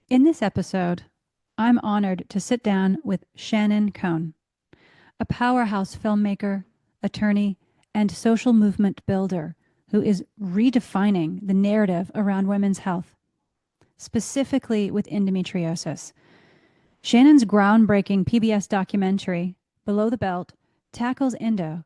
In this episode, I'm honored to sit down with Shannon Cohn, a powerhouse filmmaker, attorney, and social movement builder who is redefining the narrative around women's health, specifically with endometriosis. Shannon's groundbreaking PBS documentary, Below the Belt, tackles endo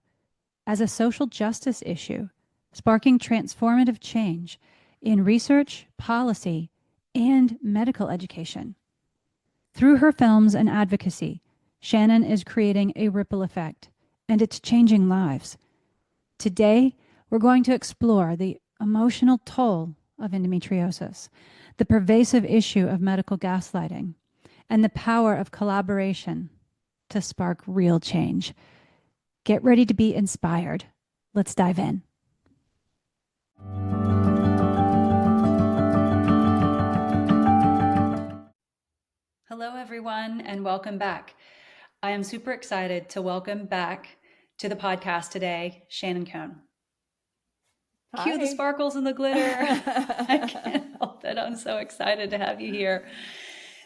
as a social justice issue, sparking transformative change in research, policy, and medical education. Through her films and advocacy, Shannon is creating a ripple effect, and it's changing lives. Today, we're going to explore the emotional toll of endometriosis, the pervasive issue of medical gaslighting, and the power of collaboration to spark real change. Get ready to be inspired. Let's dive in. Hello, everyone, and welcome back. I am super excited to welcome back to the podcast today, Shannon Cohn. Cue the sparkles and the glitter. I can't help it. I'm so excited to have you here.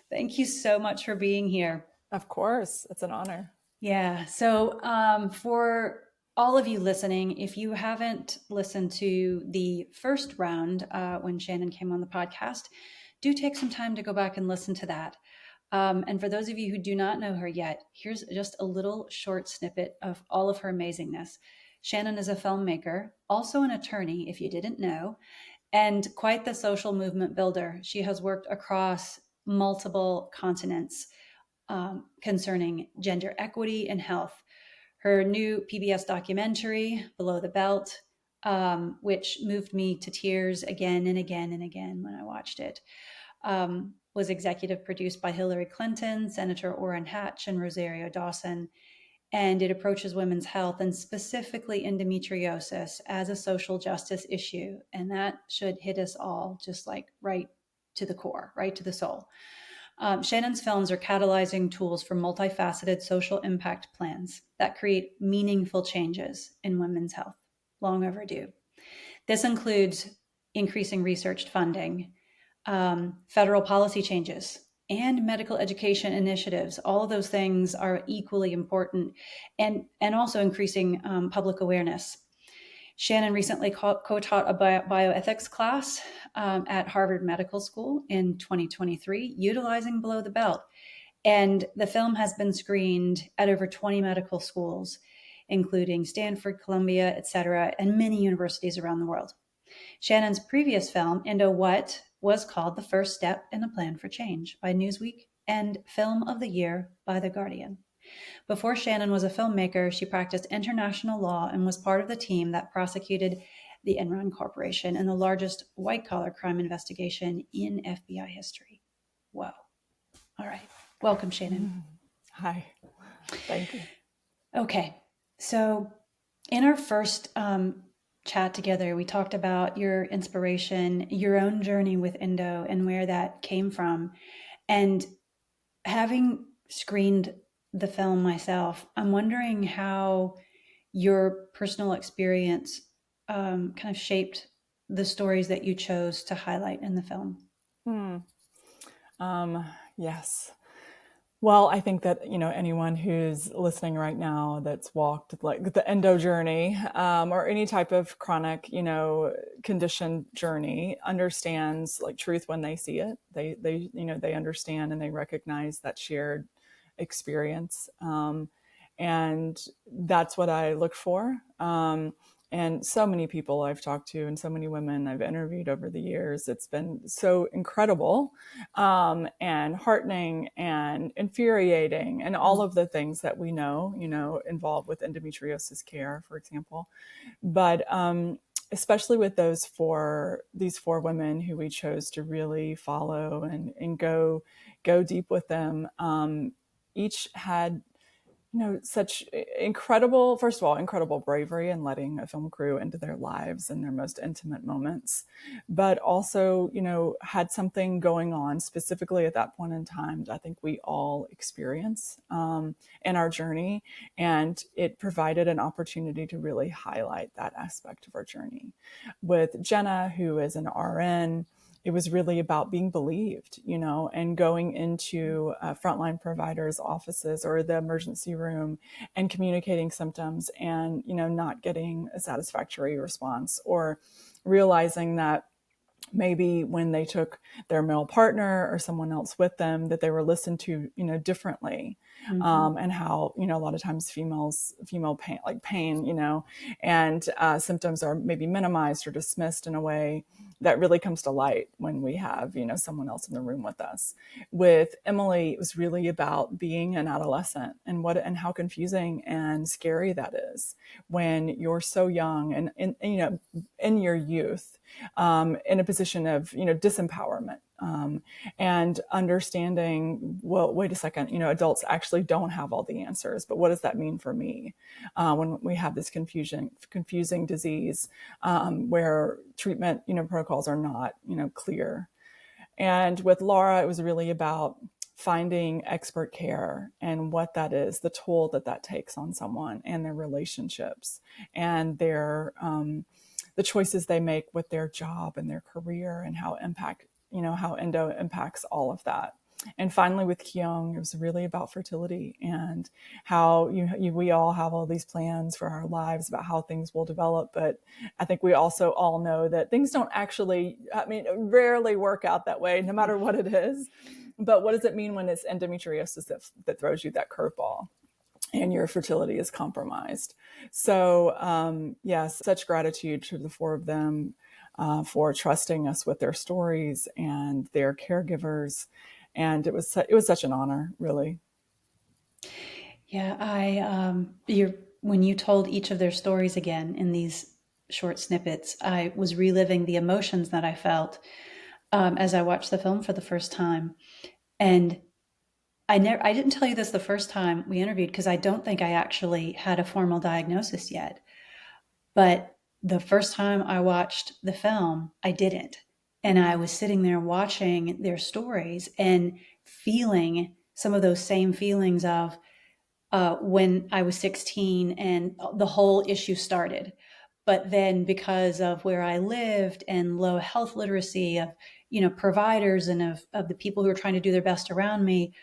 Thank you so much for being here. Of course. It's an honor. Yeah. So for all of you listening, if you haven't listened to the first round when Shannon came on the podcast, do take some time to go back and listen to that. And for those of you who do not know her yet, here's just a little short snippet of all of her amazingness. Shannon is a filmmaker, also an attorney, if you didn't know, and quite the social movement builder. She has worked across multiple continents concerning gender equity and health. Her new PBS documentary, Below the Belt, which moved me to tears again and again and again when I watched it, was executive produced by Hillary Clinton, Senator Orrin Hatch, and Rosario Dawson. And it approaches women's health and specifically endometriosis as a social justice issue. And that should hit us all just like right to the core, right to the soul. Shannon's films are catalyzing tools for multifaceted social impact plans that create meaningful changes in women's health. Long overdue. This includes increasing research funding, federal policy changes, and medical education initiatives. All of those things are equally important, and also increasing public awareness. Shannon recently co-taught a bioethics class at Harvard Medical School in 2023, utilizing Below the Belt. And the film has been screened at over 20 medical schools, including Stanford, Columbia, et cetera, and many universities around the world. Shannon's previous film, Endo What, was called The First Step in a Plan for Change by Newsweek and Film of the Year by The Guardian. Before Shannon was a filmmaker, she practiced international law and was part of the team that prosecuted the Enron Corporation in the largest white-collar crime investigation in FBI history. Whoa. All right. Welcome, Shannon. Hi. Thank you. Okay. So in our first chat together, we talked about your inspiration, your own journey with endo and where that came from. And having screened the film myself, I'm wondering how your personal experience kind of shaped the stories that you chose to highlight in the film. Yes. Well, I think that, anyone who's listening right now that's walked like the endo journey or any type of chronic, condition journey understands like truth when they see it. They understand and they recognize that shared experience. And that's what I look for. And so many people I've talked to and so many women I've interviewed over the years, it's been so incredible and heartening and infuriating and all of the things that we know, involved with endometriosis care, for example. But especially with these four women who we chose to really follow and go deep with them, each had such incredible bravery in letting a film crew into their lives and their most intimate moments, but also, had something going on specifically at that point in time that I think we all experience in our journey. And it provided an opportunity to really highlight that aspect of our journey. With Jenna, who is an RN, it was really about being believed, and going into frontline providers' offices or the emergency room and communicating symptoms and, not getting a satisfactory response, or realizing that maybe when they took their male partner or someone else with them, that they were listened to, differently. Mm-hmm. And how, a lot of times female pain, like pain, and symptoms are maybe minimized or dismissed in a way that really comes to light when we have, someone else in the room with us. With Emily, it was really about being an adolescent and how confusing and scary that is when you're so young and in your youth, in a position of, disempowerment, and understanding, well, wait a second, adults actually don't have all the answers, but what does that mean for me? When we have this confusing disease, where treatment, protocols are not, clear. And with Laura, it was really about finding expert care and what that is, the toll that takes on someone and their relationships and the choices they make with their job and their career, and how endo impacts all of that. And finally, with Kyung, it was really about fertility and how we all have all these plans for our lives about how things will develop. But I think we also all know that things don't actually, rarely work out that way, no matter what it is. But what does it mean when it's endometriosis that throws you that curveball and your fertility is compromised? So, yes, such gratitude to the four of them for trusting us with their stories and their caregivers. And it was such an honor, really. Yeah, when you told each of their stories again in these short snippets, I was reliving the emotions that I felt as I watched the film for the first time. And I didn't tell you this the first time we interviewed because I don't think I actually had a formal diagnosis yet. But the first time I watched the film, I didn't. And I was sitting there watching their stories and feeling some of those same feelings of when I was 16 and the whole issue started. But then because of where I lived and low health literacy of, providers and of the people who are trying to do their best around me,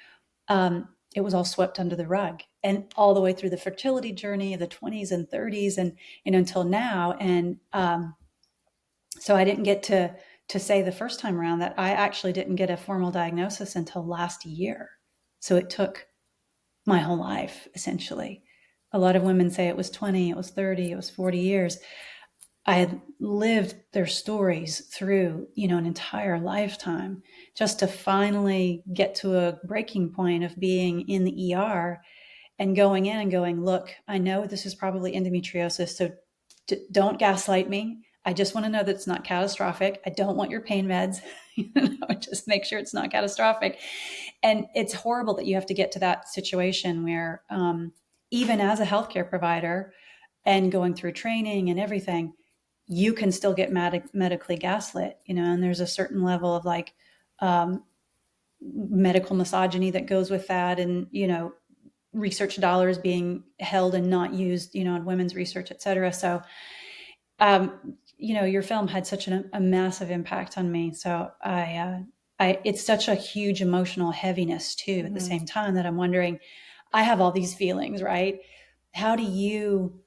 it was all swept under the rug, and all the way through the fertility journey of the 20s and 30s and until now. And so I didn't get to say the first time around that I actually didn't get a formal diagnosis until last year. So it took my whole life, essentially. A lot of women say it was 20, it was 30, it was 40 years. I had lived their stories through, an entire lifetime just to finally get to a breaking point of being in the ER and going in and going, look, I know this is probably endometriosis, so don't gaslight me. I just want to know that it's not catastrophic. I don't want your pain meds. Just make sure it's not catastrophic. And it's horrible that you have to get to that situation where, even as a healthcare provider and going through training and everything, you can still get medically gaslit, and there's a certain level of medical misogyny that goes with that. And, research dollars being held and not used, on women's research, et cetera. So, your film had such a massive impact on me. So it's such a huge emotional heaviness too, at the same time, that I'm wondering, I have all these feelings, right? How do you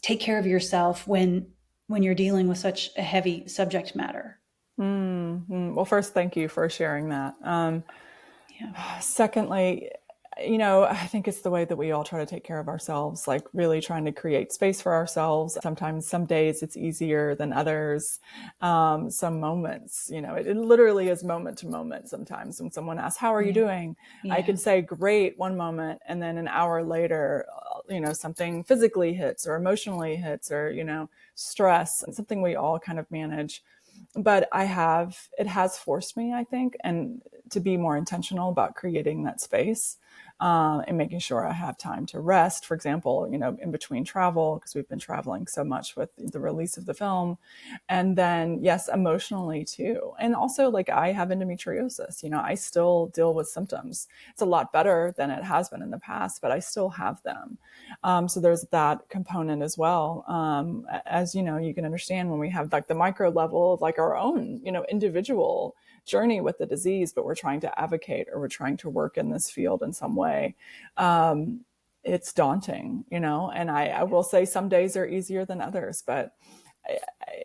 take care of yourself when you're dealing with such a heavy subject matter? Well, first, thank you for sharing that. Yeah. Secondly, I think it's the way that we all try to take care of ourselves, like really trying to create space for ourselves. Sometimes, some days it's easier than others. Some moments, it literally is moment to moment. Sometimes when someone asks, how are you doing? Yeah. I could say great one moment. And then an hour later, something physically hits or emotionally hits or, stress, and something we all kind of manage. But it has forced me, I think, and to be more intentional about creating that space. and making sure I have time to rest, for example, in between travel, because we've been traveling so much with the release of the film. And then, yes, emotionally too. And also, like, I have endometriosis, I still deal with symptoms. It's a lot better than it has been in the past, but I still have them. So there's that component as well. As you can understand, when we have like the micro level, like our own, individual journey with the disease, but we're trying to advocate or we're trying to work in this field in some way. It's daunting, and I will say some days are easier than others, but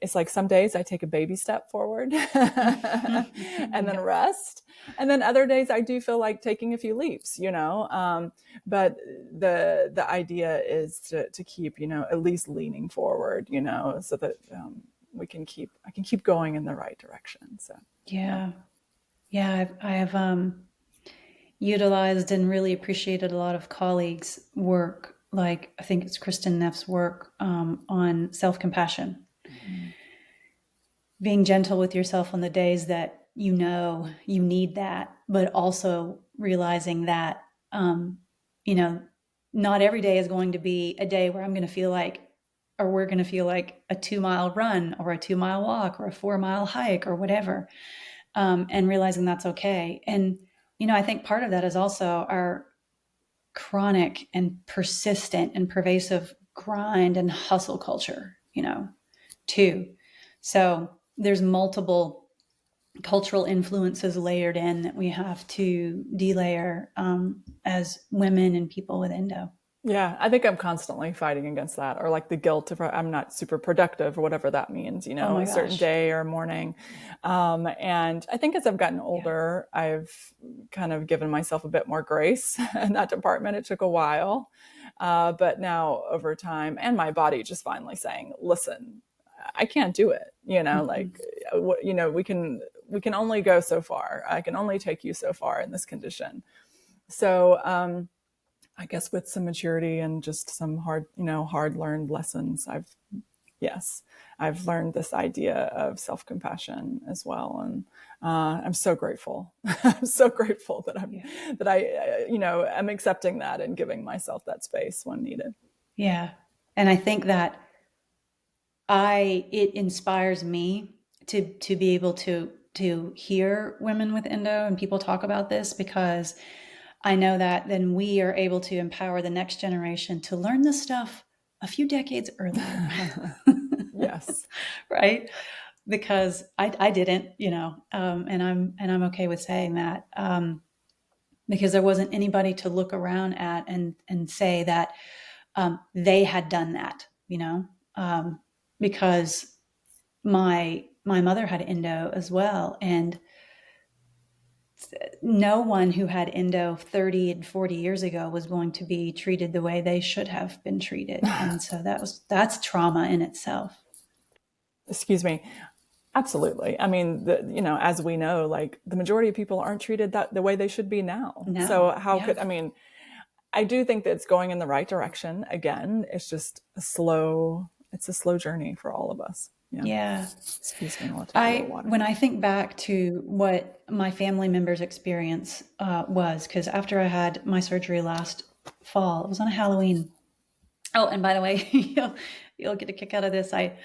it's like some days I take a baby step forward and then rest. And then other days I do feel like taking a few leaps, but the idea is to keep, at least leaning forward, so that I can keep going in the right direction. So, Yeah. I have utilized and really appreciated a lot of colleagues' work. Like, I think it's Kristen Neff's work on self-compassion. Mm-hmm. Being gentle with yourself on the days that you need that, but also realizing that, not every day is going to be a day where I'm going to feel like, or we're going to feel like a 2-mile run or a 2-mile walk or a 4-mile hike or whatever. And realizing that's okay. And, I think part of that is also our chronic and persistent and pervasive grind and hustle culture, too. So there's multiple cultural influences layered in that we have to delayer as women and people with endo. Yeah, I think I'm constantly fighting against that, or like the guilt of I'm not super productive or whatever that means, Oh a certain day or morning. And I think as I've gotten older, I've kind of given myself a bit more grace in that department. It took a while, but now over time, and my body just finally saying, listen, I can't do it, like, we can only go so far. I can only take you so far in this condition. So, I guess with some maturity and just some hard learned lessons, I've learned this idea of self-compassion as well. And I'm so grateful. I'm so grateful that I am accepting that and giving myself that space when needed. Yeah. And I think that it inspires me to be able to hear women with endo and people talk about this, because I know that then we are able to empower the next generation to learn this stuff a few decades earlier. Yes. Right? Because I didn't, and I'm okay with saying that, because there wasn't anybody to look around at and say that they had done that, because my mother had endo as well, and no one who had endo 30 and 40 years ago was going to be treated the way they should have been treated. And so that's trauma in itself. Excuse me. Absolutely. I mean, as we know, like the majority of people aren't treated the way they should be now. No. So I do think that it's going in the right direction. Again, it's just a slow journey for all of us. Yeah. Excuse me, I'll take a little water. When I think back to what my family members' experience was, because after I had my surgery last fall, it was on a Halloween. Oh, and by the way, you'll get a kick out of this. I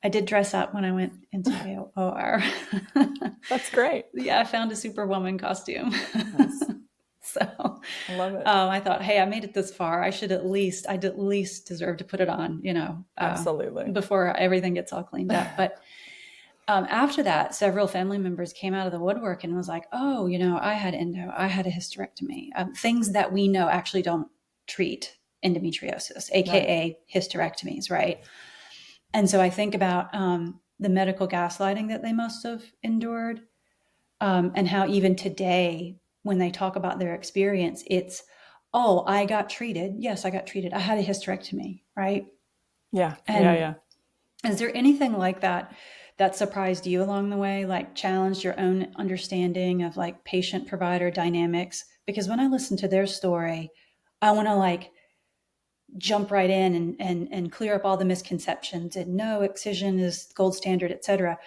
did dress up when I went into the OR. That's great. Yeah, I found a Superwoman costume. Nice. So I love it. I thought, hey, I made it this far. I'd at least deserve to put it on, Absolutely, before everything gets all cleaned up. But after that, several family members came out of the woodwork and was like, oh, I had endo, I had a hysterectomy, things that we know actually don't treat endometriosis, AKA hysterectomies, right? And so I think about the medical gaslighting that they must have endured, and how even today, when they talk about their experience, it's, oh, I got treated. Yes, I got treated. I had a hysterectomy, right? Yeah. And yeah. Is there anything like that surprised you along the way, like challenged your own understanding of like patient-provider dynamics? Because when I listen to their story, I want to like jump right in and clear up all the misconceptions and no, excision is gold standard, et cetera.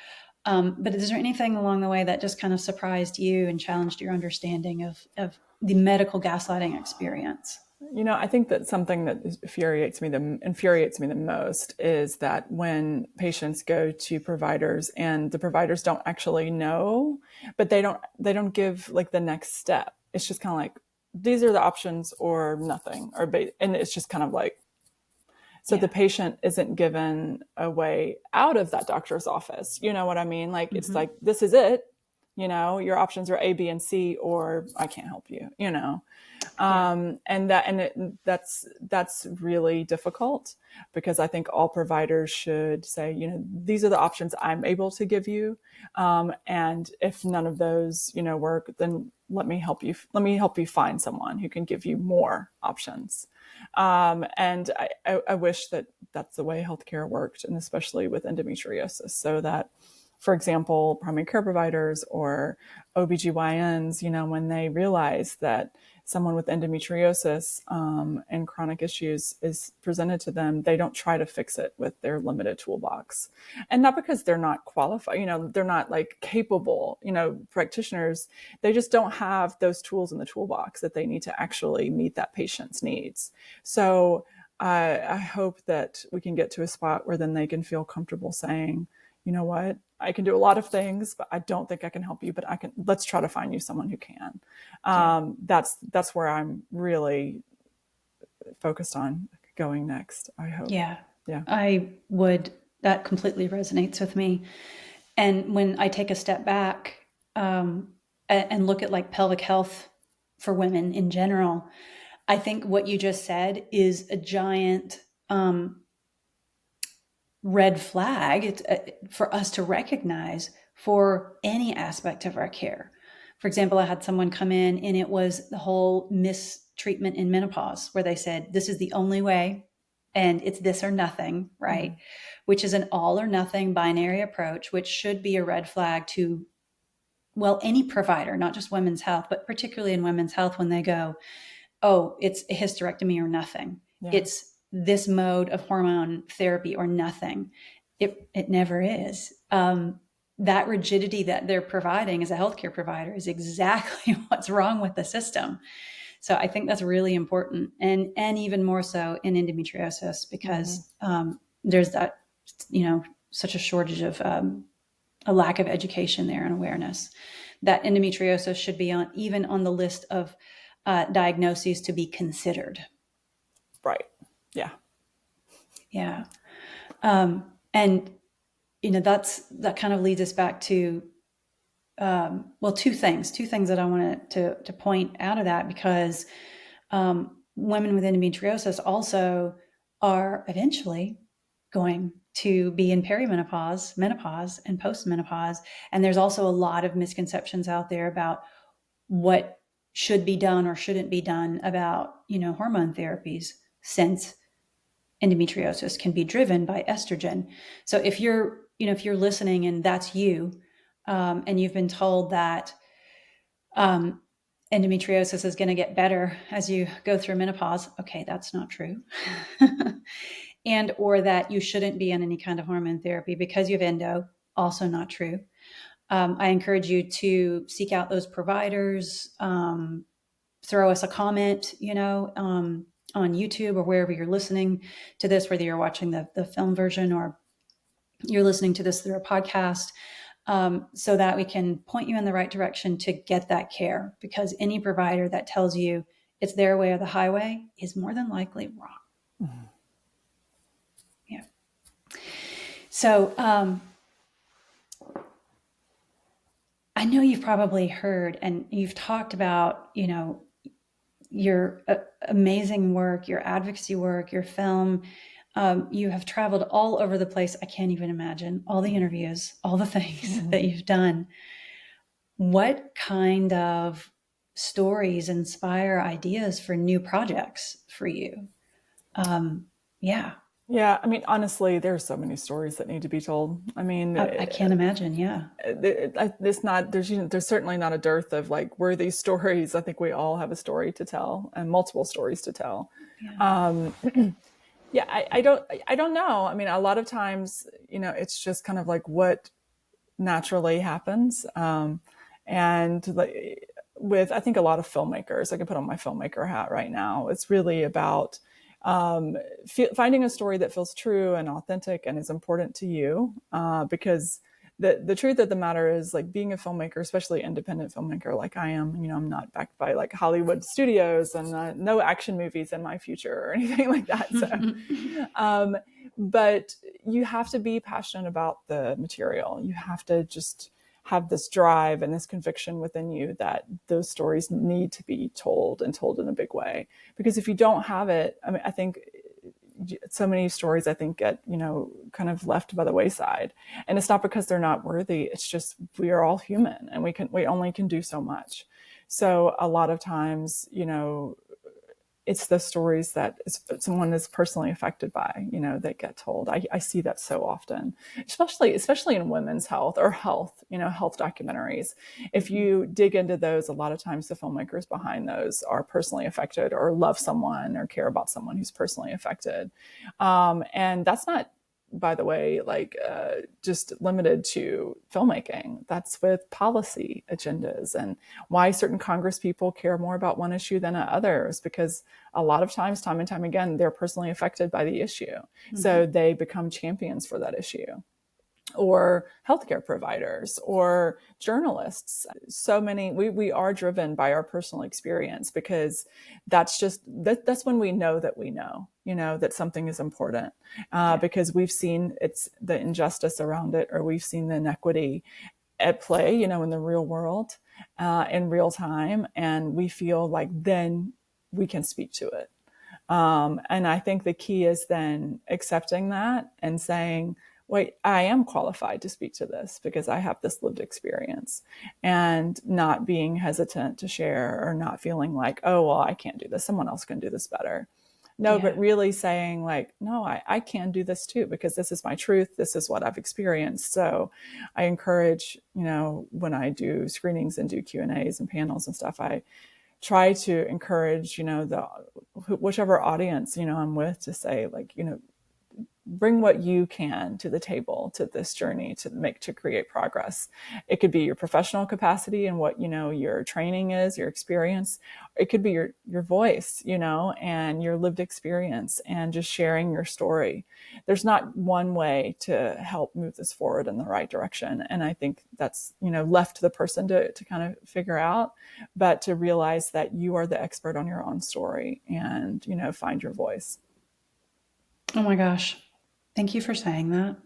But is there anything along the way that just kind of surprised you and challenged your understanding of the medical gaslighting experience? I think that something that infuriates me the most is that when patients go to providers and the providers don't actually know, but they don't give like the next step. It's just kind of like, these are the options or nothing, and it's just kind of like, so Yeah. the patient isn't given a way out of that doctor's office. You know what I mean? Like, it's Mm-hmm. like, this is it. Your options are A, B, and C, or I can't help you. Yeah. That's really difficult, because I think all providers should say, these are the options I'm able to give you, and if none of those work, then let me help you find someone who can give you more options. And I wish that that's the way healthcare worked, and especially with endometriosis, so that, for example, primary care providers or OBGYNs, when they realize that someone with endometriosis and chronic issues is presented to them, they don't try to fix it with their limited toolbox. And not because they're not qualified, they're not like capable, practitioners. They just don't have those tools in the toolbox that they need to actually meet that patient's needs. So I hope that we can get to a spot where then they can feel comfortable saying, you know what, I can do a lot of things, but I don't think I can help you, but let's try to find you someone who can. Yeah. That's where I'm really focused on going next, I hope. Yeah. Yeah. That completely resonates with me. And when I take a step back, and look at like pelvic health for women in general, I think what you just said is a giant red flag. It's for us to recognize for any aspect of our care. For example, I had someone come in and it was the whole mistreatment in menopause, where they said, this is the only way and it's this or nothing, right? Mm-hmm. Which is an all or nothing binary approach, which should be a red flag to, well, any provider, not just women's health, but particularly in women's health, when they go, oh, it's a hysterectomy or nothing. Yeah. It's this mode of hormone therapy or nothing. It never is. That rigidity that they're providing as a healthcare provider is exactly what's wrong with the system. So I think that's really important, and even more so in endometriosis, Mm-hmm. because there's that, such a shortage of a lack of education there and awareness that endometriosis should be even on the list of diagnoses to be considered. Right. Yeah. Yeah. And that kind of leads us back to, two things that I wanted to point out of that, because women with endometriosis also are eventually going to be in perimenopause, menopause, and postmenopause. And there's also a lot of misconceptions out there about what should be done or shouldn't be done about, hormone therapies, since endometriosis can be driven by estrogen. So if you're listening and that's you, and you've been told that um, endometriosis is going to get better as you go through menopause, okay, that's not true. And or that you shouldn't be on any kind of hormone therapy because you have endo, also not true. I encourage you to seek out those providers. Throw us a comment, on YouTube or wherever you're listening to this, whether you're watching the film version or you're listening to this through a podcast, so that we can point you in the right direction to get that care. Because any provider that tells you it's their way or the highway is more than likely wrong. Mm-hmm. Yeah. So I know you've probably heard and you've talked about, your amazing work, your advocacy work, your film. You have traveled all over the place. I can't even imagine all the interviews, all the things that you've done. What kind of stories inspire ideas for new projects for you? Yeah, Yeah. I mean, honestly, there's so many stories that need to be told. I mean, I can't imagine. Yeah, it's not, there's certainly not a dearth of like worthy stories. I think we all have a story to tell, and multiple stories to tell. yeah, Um, yeah, I don't know. I mean, a lot of times, it's just kind of like, naturally happens. And like, with, I think, a lot of filmmakers, I can put on my filmmaker hat right now. It's really about finding a story that feels true and authentic and is important to you, because the truth of the matter is, like, being a filmmaker, especially independent filmmaker like I am, I'm not backed by like Hollywood studios, and no action movies in my future or anything like that. So, but you have to be passionate about the material. You have to just have this drive and this conviction within you that those stories need to be told, and told in a big way. Because if you don't have it, I mean, I think so many stories, I think, get, kind of left by the wayside. And it's not because they're not worthy. It's just, we are all human, and we only can do so much. So a lot of times, it's the stories that someone is personally affected by, that get told. I see that so often, especially in women's health or health, health documentaries. If you dig into those, a lot of times the filmmakers behind those are personally affected, or love someone, or care about someone who's personally affected. And that's not, by the way, like just limited to filmmaking. That's with policy agendas, and why certain Congress people care more about one issue than others, because a lot of times, time and time again, they're personally affected by the issue. Mm-hmm. So they become champions for that issue. Or healthcare providers or journalists. So many, we are driven by our personal experience, because that's when we know that something is important, because we've seen the injustice around it, or we've seen the inequity at play, in the real world, in real time. And we feel like then we can speak to it. And I think the key is then accepting that and saying, wait, I am qualified to speak to this because I have this lived experience, and not being hesitant to share, or not feeling like, oh, well, I can't do this, someone else can do this better. No, but really saying, like, no, I can do this too, because this is my truth. This is what I've experienced. So I encourage, when I do screenings and do Q&As and panels and stuff, I try to encourage, whichever audience, I'm with, to say, like, bring what you can to the table, to this journey, to create progress. It could be your professional capacity and what, your training is, your experience. It could be your voice, and your lived experience, and just sharing your story. There's not one way to help move this forward in the right direction. And I think that's, left to the person to kind of figure out, but to realize that you are the expert on your own story, and, find your voice. Oh my gosh. Thank you for saying that.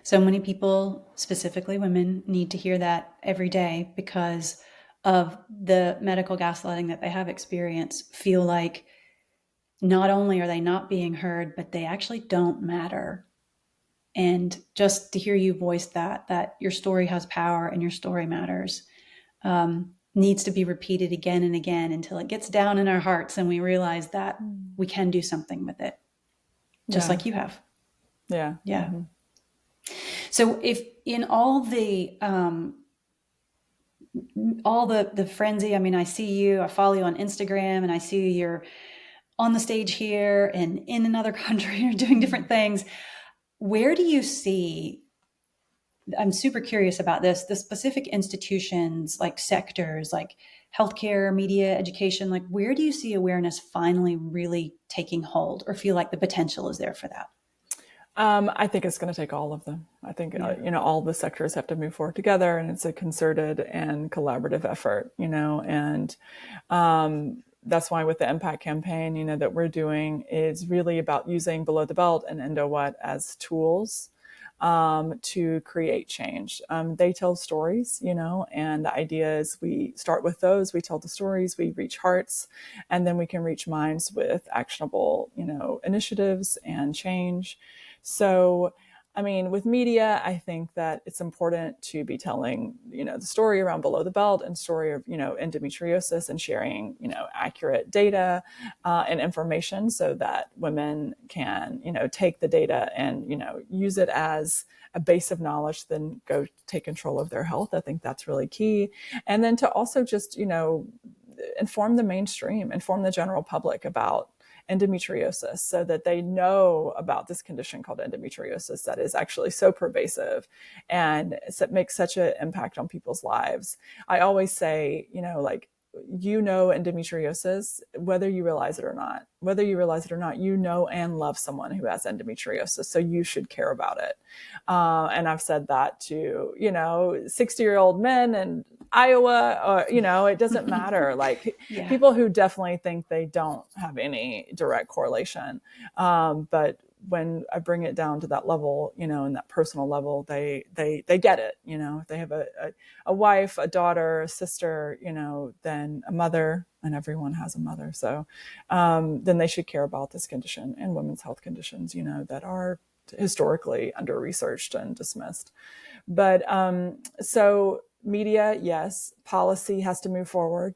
So many people, specifically women, need to hear that every day, because of the medical gaslighting that they have experienced, feel like not only are they not being heard, but they actually don't matter. And just to hear you voice that your story has power and your story matters, needs to be repeated again and again until it gets down in our hearts and we realize that we can do something with it, just like you have. Yeah. Yeah. Mm-hmm. So if in all the frenzy, I mean, I see you, I follow you on Instagram, and I see you're on the stage here and in another country, you're doing different things. Where do you see, I'm super curious about this, the specific institutions, like sectors, like healthcare, media, education, like where do you see awareness finally really taking hold, or feel like the potential is there for that? I think it's going to take all of them. I think, all the sectors have to move forward together, and it's a concerted and collaborative effort, and that's why with the Impact campaign, that we're doing is really about using Below the Belt and Endo What as tools to create change. They tell stories, and the idea is we start with those, we tell the stories, we reach hearts, and then we can reach minds with actionable, initiatives and change. So, I mean, with media, I think that it's important to be telling, the story around Below the Belt, and story of, endometriosis, and sharing, accurate data and information, so that women can, take the data and, use it as a base of knowledge, then go take control of their health. I think that's really key. And then to also just, inform the mainstream, inform the general public about endometriosis, so that they know about this condition called endometriosis that is actually so pervasive and makes such an impact on people's lives. I always say, like, endometriosis, whether you realize it or not. Whether you realize it or not, and love someone who has endometriosis, so you should care about it. And I've said that to 60-year-old men in Iowa, or it doesn't matter. Like, Yeah. people who definitely think they don't have any direct correlation, but when I bring it down to that level, in that personal level, they get it. If they have a wife, a daughter, a sister, then a mother, and everyone has a mother. So then they should care about this condition and women's health conditions, that are historically under-researched and dismissed. But so media, yes. Policy has to move forward,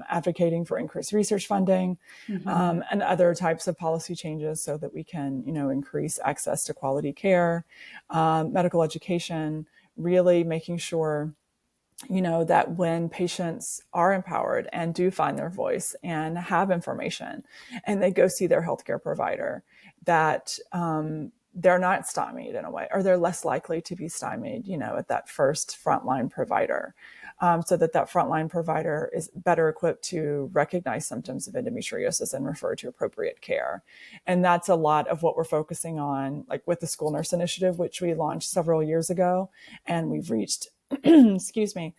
advocating for increased research funding, and other types of policy changes so that we can, increase access to quality care, medical education, really making sure that when patients are empowered and do find their voice and have information and they go see their healthcare provider, that they're not stymied in a way, or they're less likely to be stymied, at that first frontline provider, so that frontline provider is better equipped to recognize symptoms of endometriosis and refer to appropriate care. And that's a lot of what we're focusing on, like with the School Nurse Initiative, which we launched several years ago, and we've reached excuse me,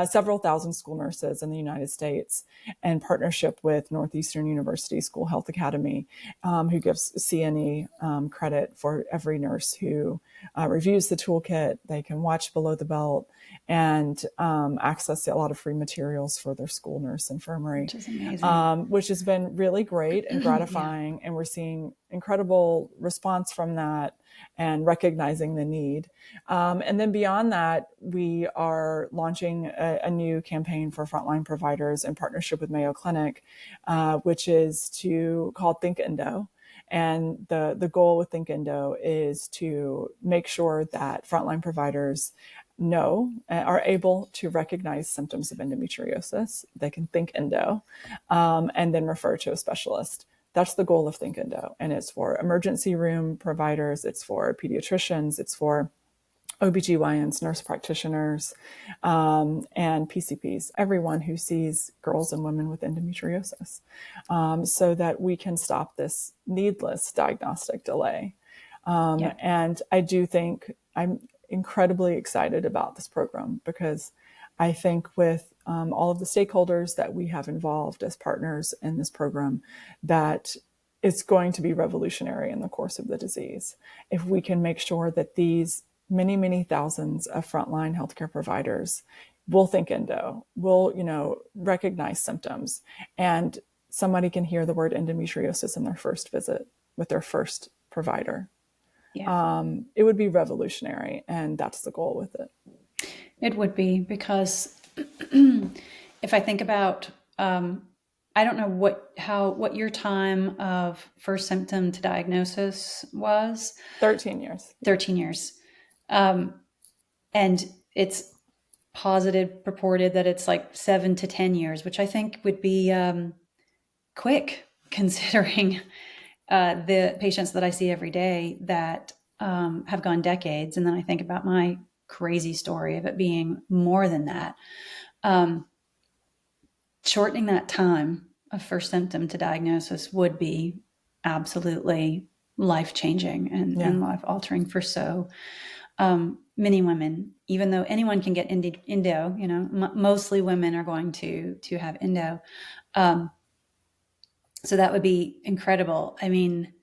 several thousand school nurses in the United States, in partnership with Northeastern University School Health Academy, who gives CNE credit for every nurse who reviews the toolkit. They can watch below the belt and access a lot of free materials for their school nurse infirmary, which is amazing. which has been really great and gratifying. Yeah. And we're seeing incredible response from that and recognizing the need. And then beyond that, we are launching a new campaign for frontline providers in partnership with Mayo Clinic, which is called Think Endo. And the goal with Think Endo is to make sure that frontline providers are able to recognize symptoms of endometriosis. They can think endo, and then refer to a specialist. That's the goal of Think Endo. And it's for emergency room providers, it's for pediatricians, it's for OBGYNs, nurse practitioners, and PCPs, everyone who sees girls and women with endometriosis, so that we can stop this needless diagnostic delay. And I do think I'm incredibly excited about this program, because I think with all of the stakeholders that we have involved as partners in this program, that it's going to be revolutionary in the course of the disease. If we can make sure that these many, many thousands of frontline healthcare providers will think endo, will, recognize symptoms, and somebody can hear the word endometriosis in their first visit with their first provider. Yeah. It would be revolutionary, and that's the goal with it. It would be, because if I think about, I don't know what your time of first symptom to diagnosis was. 13 years. 13 years. And it's purported that it's like 7 to 10 years, which I think would be quick, considering the patients that I see every day that have gone decades. And then I think about my crazy story of it being more than that. Shortening that time of first symptom to diagnosis would be absolutely life-changing and life-altering for so many women. Even though anyone can get endo, mostly women are going to have endo. So that would be incredible. I mean,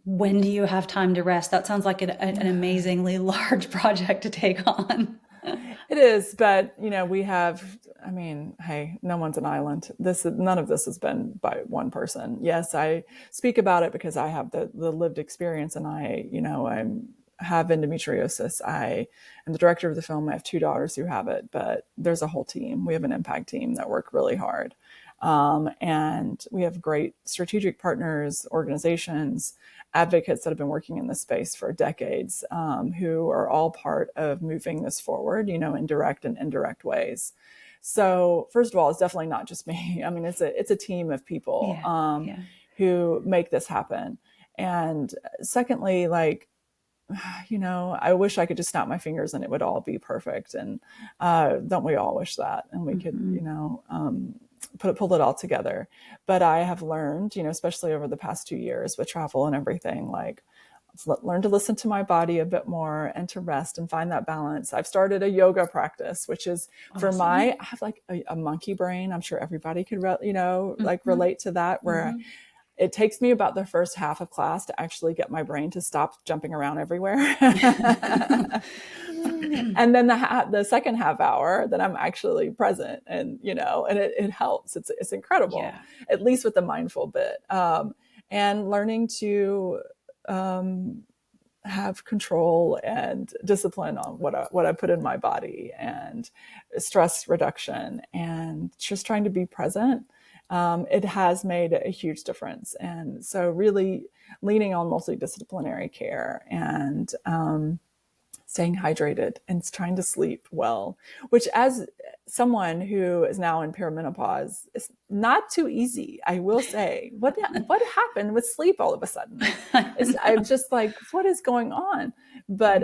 when do you have time to rest? That sounds like an amazingly large project to take on. It is, but we have, hey, no one's an island. None of this has been by one person. Yes, I speak about it because I have the lived experience, and I have endometriosis. I am the director of the film. I have 2 daughters who have it, but there's a whole team. We have an impact team that work really hard. And we have great strategic partners, organizations, advocates that have been working in this space for decades, who are all part of moving this forward, in direct and indirect ways. So first of all, it's definitely not just me. I mean, it's a team of people Yeah. Yeah. who make this happen. And secondly, like, I wish I could just snap my fingers and it would all be perfect. And don't we all wish that? And we could, Mm-hmm. pull it all together. But I have learned, especially over the past 2 years with travel and everything, like, learn to listen to my body a bit more and to rest and find that balance. I've started a yoga practice, which is Awesome. I have like a monkey brain. I'm sure everybody could, like Mm-hmm. relate to that, where Mm-hmm. it takes me about the first half of class to actually get my brain to stop jumping around everywhere. And then the second half hour that I'm actually present, and it helps. It's incredible, Yeah. at least with the mindful bit, and learning to have control and discipline on what I put in my body, and stress reduction, and just trying to be present. It has made a huge difference. And so really leaning on multidisciplinary care, and staying hydrated and trying to sleep well, which, as someone who is now in perimenopause, is not too easy. I will say, what happened with sleep all of a sudden? I'm just like, what is going on? But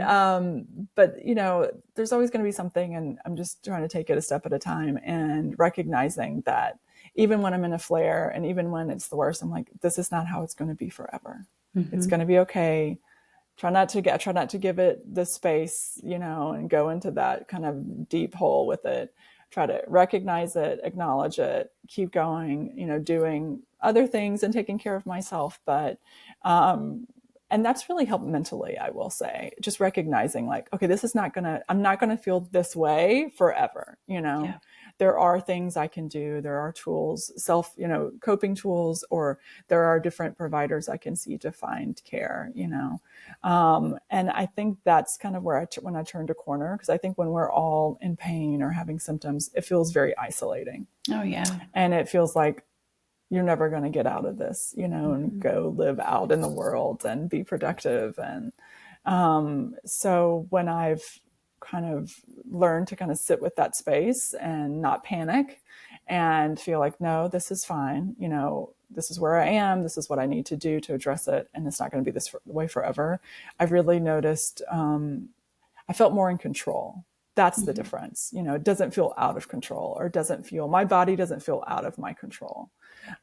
there's always going to be something, and I'm just trying to take it a step at a time, and recognizing that even when I'm in a flare, and even when it's the worst, I'm like, this is not how it's going to be forever. It's Mm-hmm. going to be okay. Try not to give it the space, and go into that kind of deep hole with it. Try to recognize it, acknowledge it, keep going, doing other things and taking care of myself. But and that's really helped mentally, I will say, just recognizing, like, okay, I'm not gonna feel this way forever. Yeah. There are things I can do. There are tools, coping tools, or there are different providers I can see to find care, and I think that's kind of where when I turned a corner, because I think when we're all in pain or having symptoms, it feels very isolating. Oh, yeah. And it feels like you're never going to get out of this, and Mm-hmm. go live out in the world and be productive. And so when I've kind of learned to kind of sit with that space and not panic, and feel like, no, this is fine, this is where I am, this is what I need to do to address it, and it's not going to be this way forever. I've really noticed I felt more in control. That's the Mm-hmm. difference. It doesn't feel out of control, or my body doesn't feel out of my control.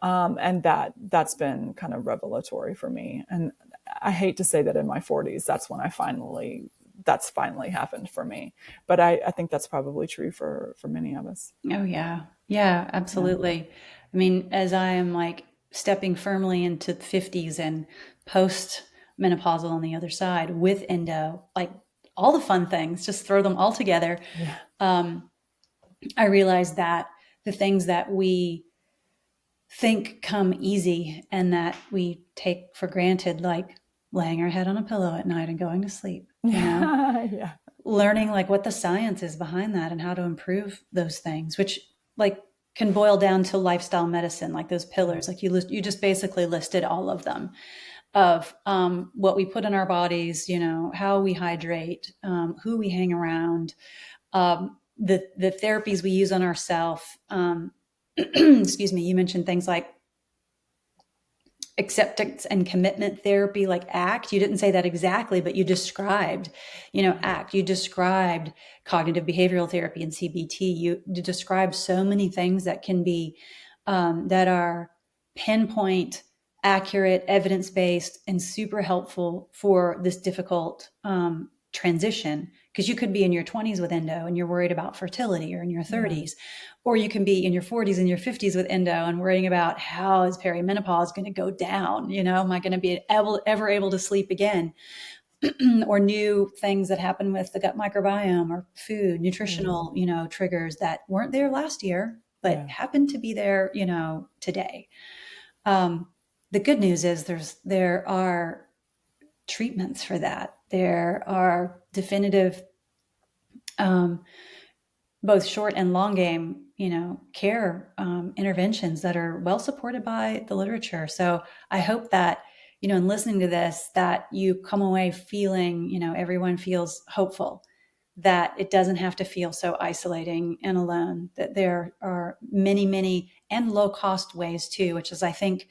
And that's been kind of revelatory for me. And I hate to say that in my 40s, that's finally happened for me. But I think that's probably true for many of us. Oh, yeah. Yeah, Yeah. absolutely. I mean, as I am like stepping firmly into the 50s and post menopausal on the other side with endo, like all the fun things, just throw them all together. Yeah. Um, I realized that the things that we think come easy and that we take for granted, like laying our head on a pillow at night and going to sleep, Yeah. learning like what the science is behind that and how to improve those things, which like can boil down to lifestyle medicine, like those pillars, like you just basically listed all of them, of what we put in our bodies, how we hydrate, who we hang around, the therapies we use on ourselves. Excuse me, you mentioned things like acceptance and commitment therapy, like ACT. You didn't say that exactly, but you described, ACT. You described cognitive behavioral therapy and CBT. You described so many things that can be, that are pinpoint, accurate, evidence-based, and super helpful for this difficult transition. Because you could be in your 20s with endo and you're worried about fertility, or in your Yeah. 30s, or you can be in your 40s and your 50s with endo and worrying about how is perimenopause going to go down? Am I going to be ever able to sleep again? Or new things that happen with the gut microbiome or food, nutritional, triggers that weren't there last year, but Yeah. happen to be there, today. Um, the good news is there are treatments for that. There are definitive, both short and long game, care interventions that are well supported by the literature. So I hope that, in listening to this, that you come away feeling, everyone feels hopeful, that it doesn't have to feel so isolating and alone, that there are many, many and low cost ways too, which is, I think,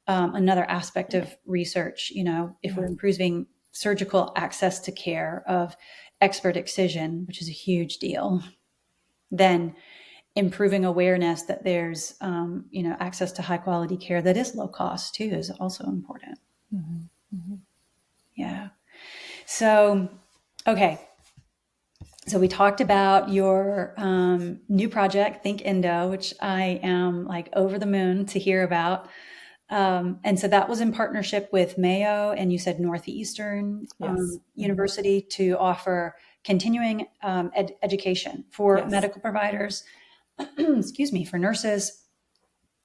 another aspect of research. If we're improving surgical access to care, of expert excision, which is a huge deal, then improving awareness that there's access to high quality care that is low cost too is also important. Yeah. So, okay. So we talked about your new project, Think Endo, which I am like over the moon to hear about. And so that was in partnership with Mayo, and you said Northeastern University, to offer continuing education for medical providers, excuse me, for nurses,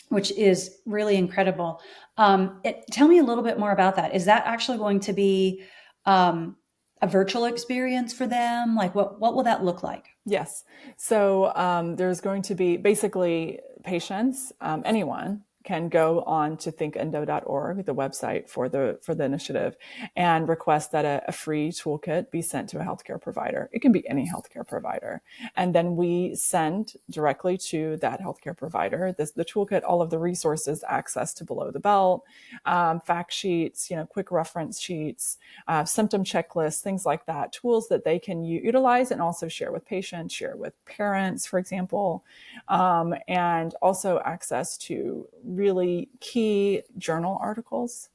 which is really incredible. Tell me a little bit more about that. Is that actually going to be a virtual experience for them? Like what will that look like? Yes. So there's going to be basically patients, anyone can go on to thinkendo.org, the website for the initiative, and request that a free toolkit be sent to a healthcare provider. It can be any healthcare provider. And then we send directly to that healthcare provider the toolkit, all of the resources, access to below the belt, fact sheets, quick reference sheets, symptom checklists, things like that, tools that they can utilize and also share with patients, share with parents, for example, and also access to really key journal articles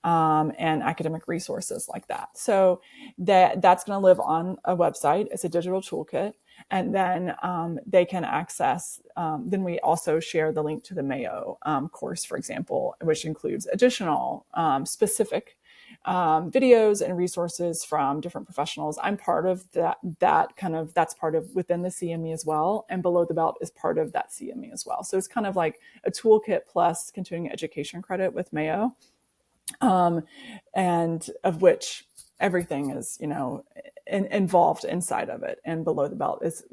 and academic resources like that. So that's going to live on a website. It's a digital toolkit. And then they can access, then we also share the link to the Mayo course, for example, which includes additional specific videos and resources from different professionals. I'm part of that's part of within the CME as well. And Below the Belt is part of that CME as well. So it's kind of like a toolkit plus continuing education credit with Mayo, and of which everything is, involved inside of it. And Below the Belt is,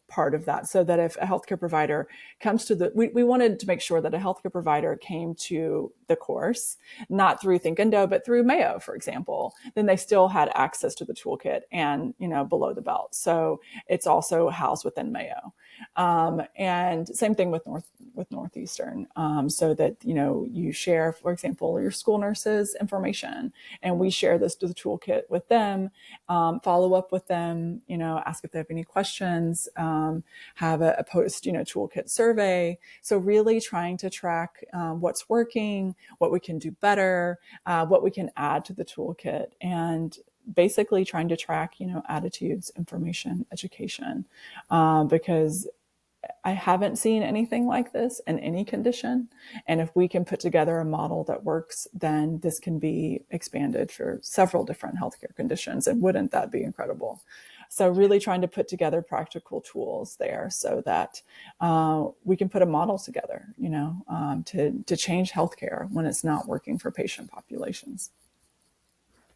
part of that. So that if a healthcare provider comes to we wanted to make sure that a healthcare provider came to the course, not through Think Endo, but through Mayo, for example, then they still had access to the toolkit and, Below the Belt. So it's also housed within Mayo. And same thing with Northeastern, so that, you share, for example, your school nurses information, and we share this to the toolkit with them, follow up with them, ask if they have any questions, have a post, toolkit survey. So really trying to track what's working, what we can do better, what we can add to the toolkit, and basically trying to track, attitudes, information, education, because I haven't seen anything like this in any condition. And if we can put together a model that works, then this can be expanded for several different healthcare conditions. And wouldn't that be incredible? So really trying to put together practical tools there so that we can put a model together, to change healthcare when it's not working for patient populations.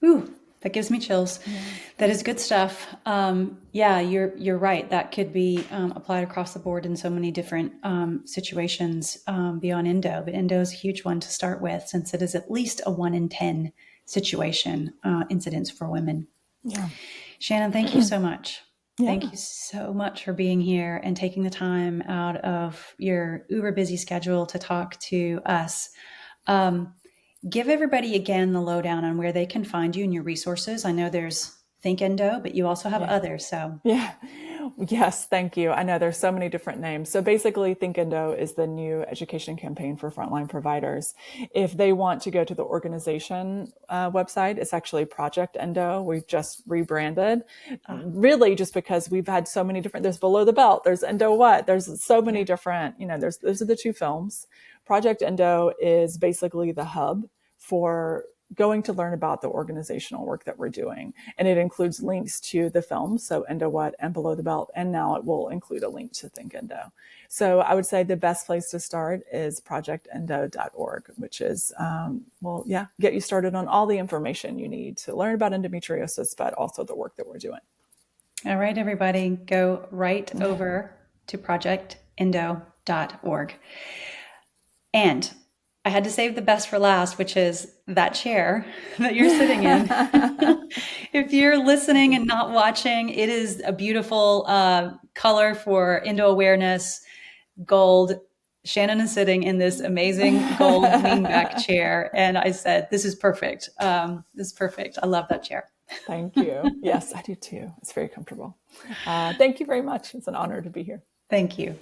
Ooh, that gives me chills. Yeah. That is good stuff. You're right. That could be applied across the board in so many different situations beyond endo. But endo is a huge one to start with, since it is at least a 1 in 10 situation incidence for women. Yeah. Shannon, thank you so much. Yeah. Thank you so much for being here and taking the time out of your uber busy schedule to talk to us. Give everybody again the lowdown on where they can find you and your resources. I know there's Think Endo, but you also have others. So yes, thank you. I know there's so many different names. So basically, Think Endo is the new education campaign for frontline providers. If they want to go to the organization website, it's actually Project Endo. We've just rebranded, really just because we've had so many different. There's Below the Belt. There's Endo What. There's so many different. Those are the two films. Project Endo is basically the hub for going to learn about the organizational work that we're doing. And it includes links to the films, so Endo What and Below the Belt, and now it will include a link to Think Endo. So I would say the best place to start is projectendo.org, which is, get you started on all the information you need to learn about endometriosis, but also the work that we're doing. All right, everybody, go right over to projectendo.org. And I had to save the best for last, which is that chair that you're sitting in. If you're listening and not watching, it is a beautiful color for endo awareness, gold. Shannon is sitting in this amazing gold wingback chair. And I said, this is perfect. This is perfect. I love that chair. Thank you. Yes, I do too. It's very comfortable. Thank you very much. It's an honor to be here. Thank you.